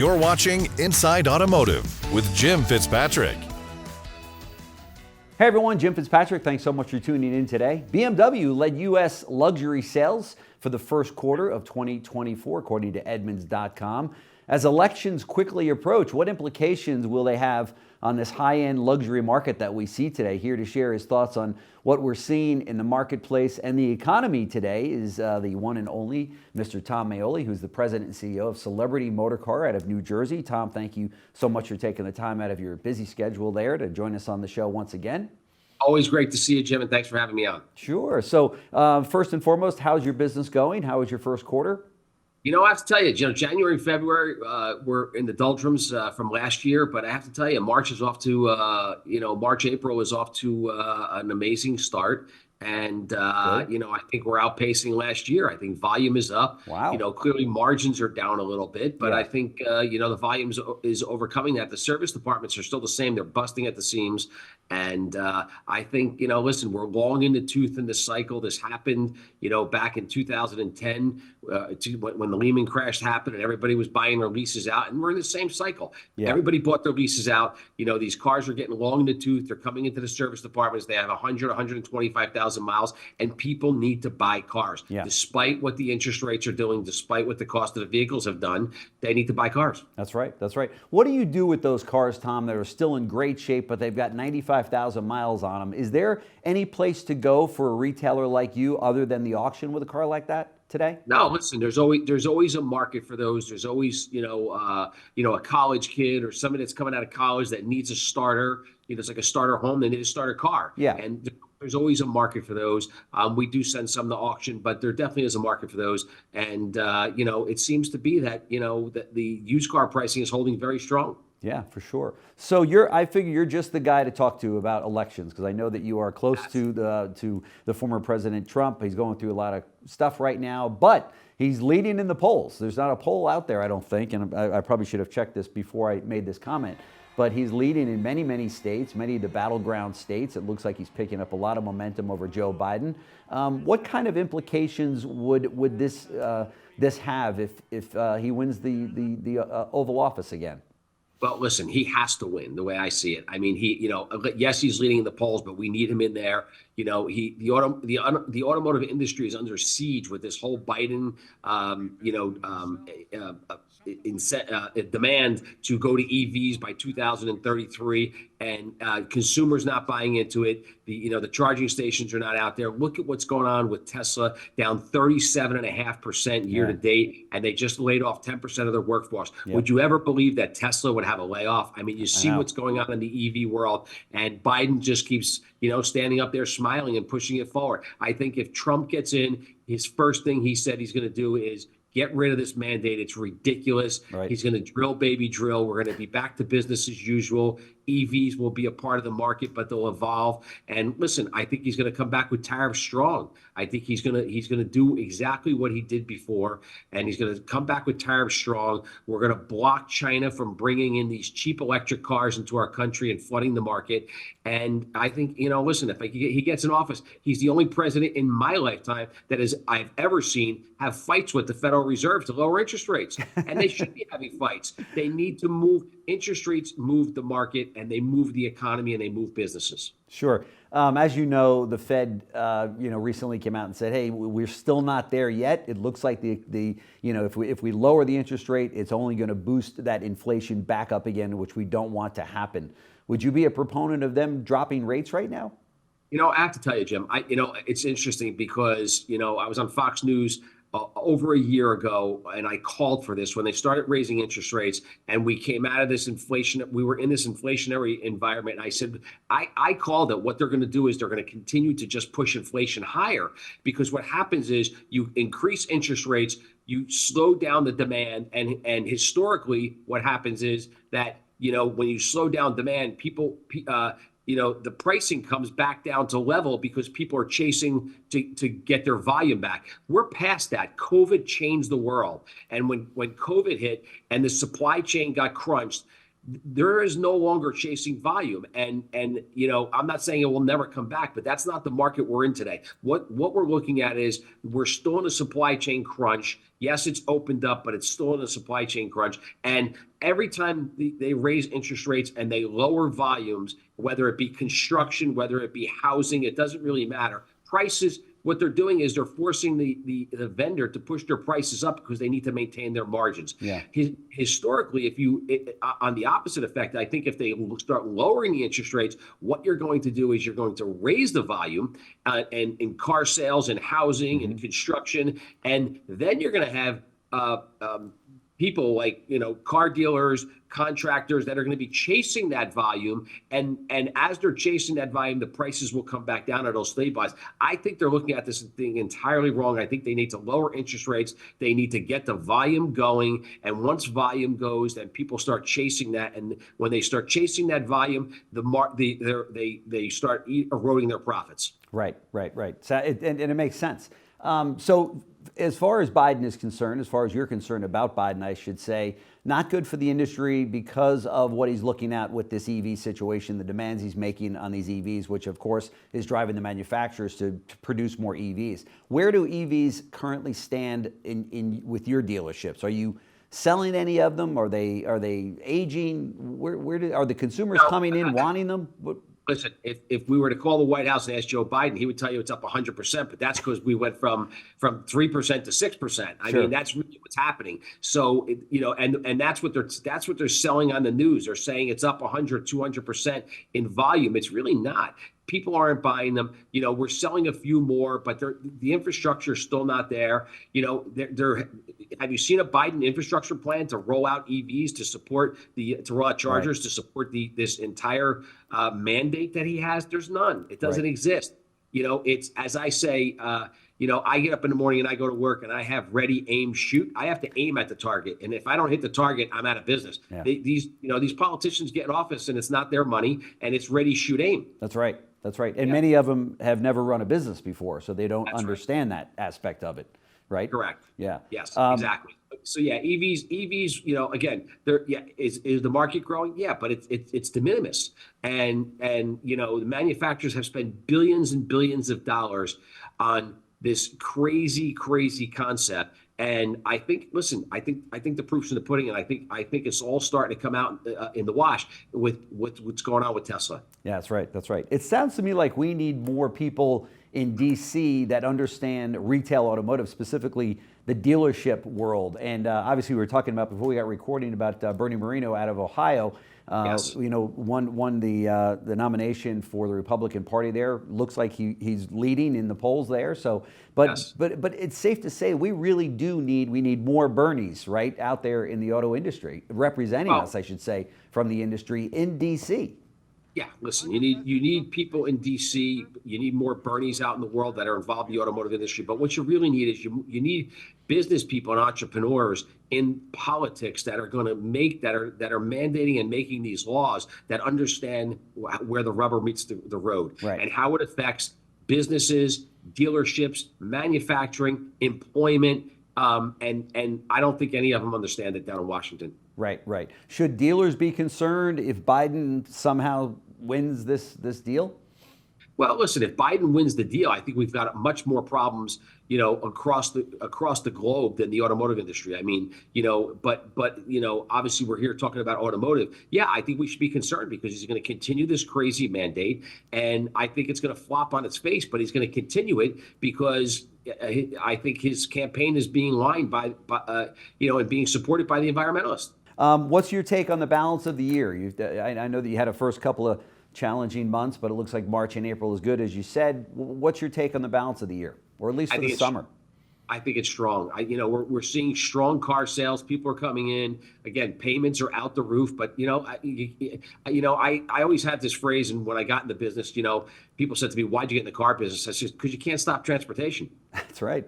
You're watching Inside Automotive with Jim Fitzpatrick. Hey everyone, Jim Fitzpatrick. Thanks so much for tuning in today. BMW led U.S. luxury sales for the first quarter of 2024, according to Edmunds.com. As elections quickly approach, what implications will they have on this high-end luxury market that we see today? Here to share his thoughts on what we're seeing in the marketplace and the economy today is the one and only Mr. Tom Maoli, who's the president and CEO of Celebrity Motorcar out of New Jersey. Tom, thank you so much for taking the time out of your busy schedule there to join us on the show once again. Always great to see you, Jim, and thanks for having me on. Sure. So first and foremost, how's your business going? How was your first quarter? You know, I have to tell you, January and February were in the doldrums from last year, but I have to tell you, March is off to, April is off to an amazing start. And, I think we're outpacing last year. I think volume is up. Wow. Clearly margins are down a little bit, but yeah. I think, the volume is overcoming that. The service departments are still the same. They're busting at the seams. And I think, listen, we're long in the tooth in this cycle. This happened, back in 2010 when the Lehman crash happened and everybody was buying their leases out. And we're in the same cycle. Yeah. Everybody bought their leases out. These cars are getting long in the tooth. They're coming into the service departments. They have 125,000 miles, and people need to buy cars. Yeah. Despite what the interest rates are doing, despite what the cost of the vehicles have done, they need to buy cars. That's right. That's right. What do you do with those cars, Tom, that are still in great shape, but they've got 95,000 miles on them? Is there any place to go for a retailer like you other than the auction with a car like that today? No, listen, there's always a market for those. There's always, a college kid or somebody that's coming out of college that needs a starter. It's like a starter home. They need a starter car. Yeah. And there's always a market for those. We do send some to auction, but there definitely is a market for those. And, it seems to be that, that the used car pricing is holding very strong. Yeah, for sure. So I figure you're just the guy to talk to about elections, because I know that you are close to the former President Trump. He's going through a lot of stuff right now, but he's leading in the polls. There's not a poll out there, I don't think, and I probably should have checked this before I made this comment. But he's leading in many, many states, many of the battleground states. It looks like he's picking up a lot of momentum over Joe Biden. What kind of implications would this have if he wins the Oval Office again? Well, listen, he has to win the way I see it. I mean, yes, he's leading in the polls, but we need him in there. The automotive industry is under siege with this whole Biden, demand to go to EVs by 2033, and consumers not buying into it. The charging stations are not out there. Look at what's going on with Tesla, down 37.5% year to date, and they just laid off 10% of their workforce. Yep. Would you ever believe that Tesla would have a layoff? I mean, you see what's going on in the EV world, and Biden just keeps standing up there smiling and pushing it forward. I think if Trump gets in, his first thing he said he's going to do is get rid of this mandate. It's ridiculous. Right. He's going to drill, baby, drill. We're going to be back to business as usual. EVs will be a part of the market, but they'll evolve. And listen, I think he's going to come back with tariffs strong. I think he's going to do exactly what he did before, and he's going to come back with tariffs strong. We're going to block China from bringing in these cheap electric cars into our country and flooding the market. And I think, listen, if he gets in office, he's the only president in my lifetime that I've ever seen have fights with the Federal Reserve to lower interest rates. And they should be having fights. They need to move. Interest rates move the market, and they move the economy, and they move businesses. Sure. As you know, the Fed, recently came out and said, "Hey, we're still not there yet. It looks like if we lower the interest rate, it's only going to boost that inflation back up again, which we don't want to happen." Would you be a proponent of them dropping rates right now? I have to tell you, Jim. It's interesting because I was on Fox News over a year ago, and I called for this when they started raising interest rates, and we came out of this inflation. We were in this inflationary environment, and I said, I called it. What they're going to do is they're going to continue to just push inflation higher, because what happens is you increase interest rates, you slow down the demand, and historically, what happens is that when you slow down demand, the pricing comes back down to level because people are chasing to get their volume back. We're past that. COVID changed the world. And when COVID hit and the supply chain got crunched, there is no longer chasing volume. And I'm not saying it will never come back, but that's not the market we're in today. What we're looking at is we're still in a supply chain crunch. Yes, it's opened up, but it's still in a supply chain crunch. And every time they raise interest rates and they lower volumes, whether it be construction, whether it be housing, it doesn't really matter. Prices, what they're doing is they're forcing the vendor to push their prices up because they need to maintain their margins. Yeah. Historically, on the opposite effect, I think if they start lowering the interest rates, what you're going to do is you're going to raise the volume and in car sales and housing and construction, and then you're going to have people like car dealers, contractors that are going to be chasing that volume, and as they're chasing that volume, the prices will come back down, or they'll stabilize. I think they're looking at this thing entirely wrong. I think they need to lower interest rates. They need to get the volume going, and once volume goes, then people start chasing that, and when they start chasing that volume, they start eroding their profits. Right. So and it makes sense. So as far as Biden is concerned, as far as you're concerned about Biden, I should say, not good for the industry because of what he's looking at with this EV situation, the demands he's making on these EVs, which of course is driving the manufacturers to produce more EVs. Where do EVs currently stand with your dealerships? Are you selling any of them? Are they aging? Are the consumers coming in wanting them? Listen, if we were to call the White House and ask Joe Biden, he would tell you it's up 100%, but that's because we went from 3% to 6%. I mean, that's really what's happening. So, and that's what they're selling on the news. They're saying it's up 100, 200% in volume. It's really not. People aren't buying them. We're selling a few more, but the infrastructure is still not there. Have you seen a Biden infrastructure plan to roll out EVs to roll out chargers to support this entire mandate that he has? There's none. It doesn't exist. It's, as I say, I get up in the morning and I go to work and I have ready, aim, shoot. I have to aim at the target, and if I don't hit the target, I'm out of business. Yeah. These politicians get in office and it's not their money, and it's ready, shoot, aim. That's right. And many of them have never run a business before, so they don't understand that aspect of it, right? Correct. Yeah. Yes, exactly. So yeah, EVs, again, is the market growing? Yeah, but it's de minimis, and the manufacturers have spent billions and billions of dollars on this crazy concept. And I think the proof's in the pudding, and I think it's all starting to come out in the wash with what's going on with Tesla. Yeah, that's right. It sounds to me like we need more people in DC that understand retail automotive, specifically the dealership world. And obviously, we were talking about before we got recording about Bernie Moreno out of Ohio. Yes. Won the nomination for the Republican Party there. Looks like he's leading in the polls there. So, but it's safe to say we really do need more Bernies right out there in the auto industry, representing us, I should say, from the industry in DC. Yeah, listen, you need people in DC. You need more Bernies out in the world that are involved in the automotive industry. But what you really need is you need business people and entrepreneurs in politics that are going to that are mandating and making these laws that understand where the rubber meets the road, and how it affects businesses, dealerships, manufacturing, employment. And I don't think any of them understand it down in Washington. Right. Should dealers be concerned if Biden somehow wins this deal? Well, listen, if Biden wins the deal, I think we've got much more problems, across the globe than the automotive industry. I mean, but obviously we're here talking about automotive. Yeah, I think we should be concerned because he's going to continue this crazy mandate, and I think it's going to flop on its face, but he's going to continue it because I think his campaign is being lined by and being supported by the environmentalists. What's your take on the balance of the year? I know that you had a first couple of challenging months, but it looks like March and April is good, as you said. What's your take on the balance of the year, or at least for the summer? I think it's strong. We're seeing strong car sales. People are coming in. Again, payments are out the roof. But I always had this phrase, and when I got in the business, people said to me, "Why'd you get in the car business?" I said, "Because you can't stop transportation." That's right.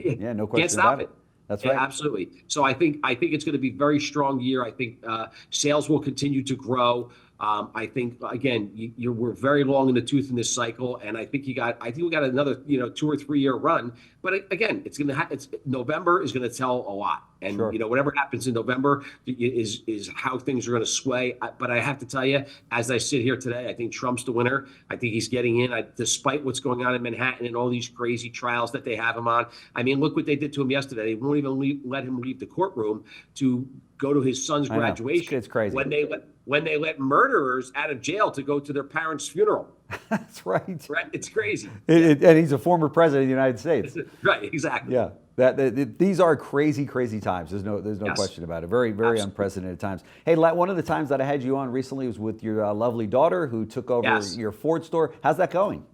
Yeah, no question can't stop about it. That's Yeah, right. absolutely. So I think it's going to be a very strong year. I think sales will continue to grow. I think again, we're very long in the tooth in this cycle, and I think we got another 2 or 3 year run. But again, November is going to tell a lot, And Sure. whatever happens in November is how things are going to sway. But I have to tell you, as I sit here today, I think Trump's the winner. I think he's getting in, despite what's going on in Manhattan and all these crazy trials that they have him on. I mean, look what they did to him yesterday. They won't even let him leave the courtroom to go to his son's graduation. It's crazy. When they let murderers out of jail to go to their parents' funeral. That's right. Right? It's crazy. And he's a former president of the United States. Right, exactly. Yeah. These are crazy, crazy times. There's no Yes. question about it. Very, very Absolutely. Unprecedented times. Hey, one of the times that I had you on recently was with your lovely daughter who took over Yes. your Ford store. How's that going?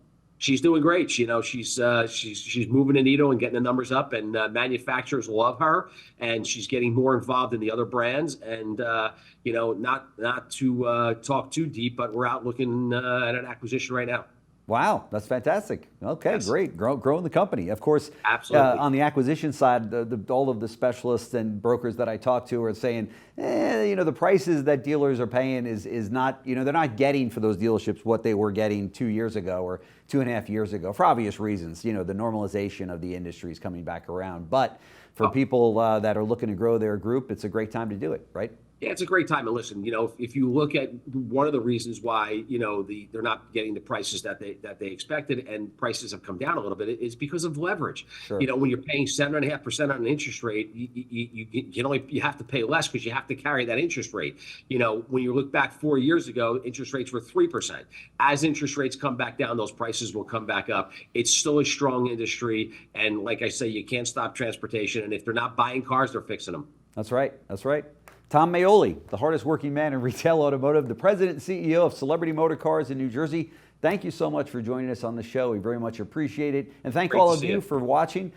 She's doing great. She's moving the needle and getting the numbers up, and manufacturers love her, and she's getting more involved in the other brands. And not to talk too deep, but we're out looking at an acquisition right now. Wow, that's fantastic. Okay, Yes. great. Growing the company. Of course, Absolutely. on the acquisition side, all of the specialists and brokers that I talk to are saying, the prices that dealers are paying is not, they're not getting for those dealerships what they were getting 2 years ago or 2.5 years ago, for obvious reasons. The normalization of the industry is coming back around. But for people that are looking to grow their group, it's a great time to do it, right? Yeah, it's a great time. And listen, if you look at one of the reasons why, they're not getting the prices that they expected, and prices have come down a little bit, is because of leverage. Sure. When you're paying 7.5% on an interest rate, you have to pay less because you have to carry that interest rate. When you look back 4 years ago, interest rates were 3%. As interest rates come back down, those prices will come back up. It's still a strong industry, and like I say, you can't stop transportation. And if they're not buying cars, they're fixing them. That's right. That's right. Tom Maoli, the hardest working man in retail automotive, the president and CEO of Celebrity Motor Cars in New Jersey. Thank you so much for joining us on the show. We very much appreciate it. And thank all of you for watching.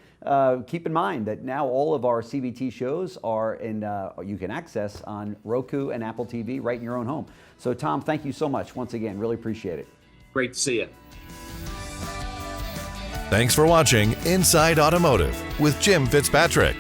Keep in mind that now all of our CVT shows are you can access on Roku and Apple TV right in your own home. So Tom, thank you so much once again. Really appreciate it. Great to see you. Thanks for watching Inside Automotive with Jim Fitzpatrick.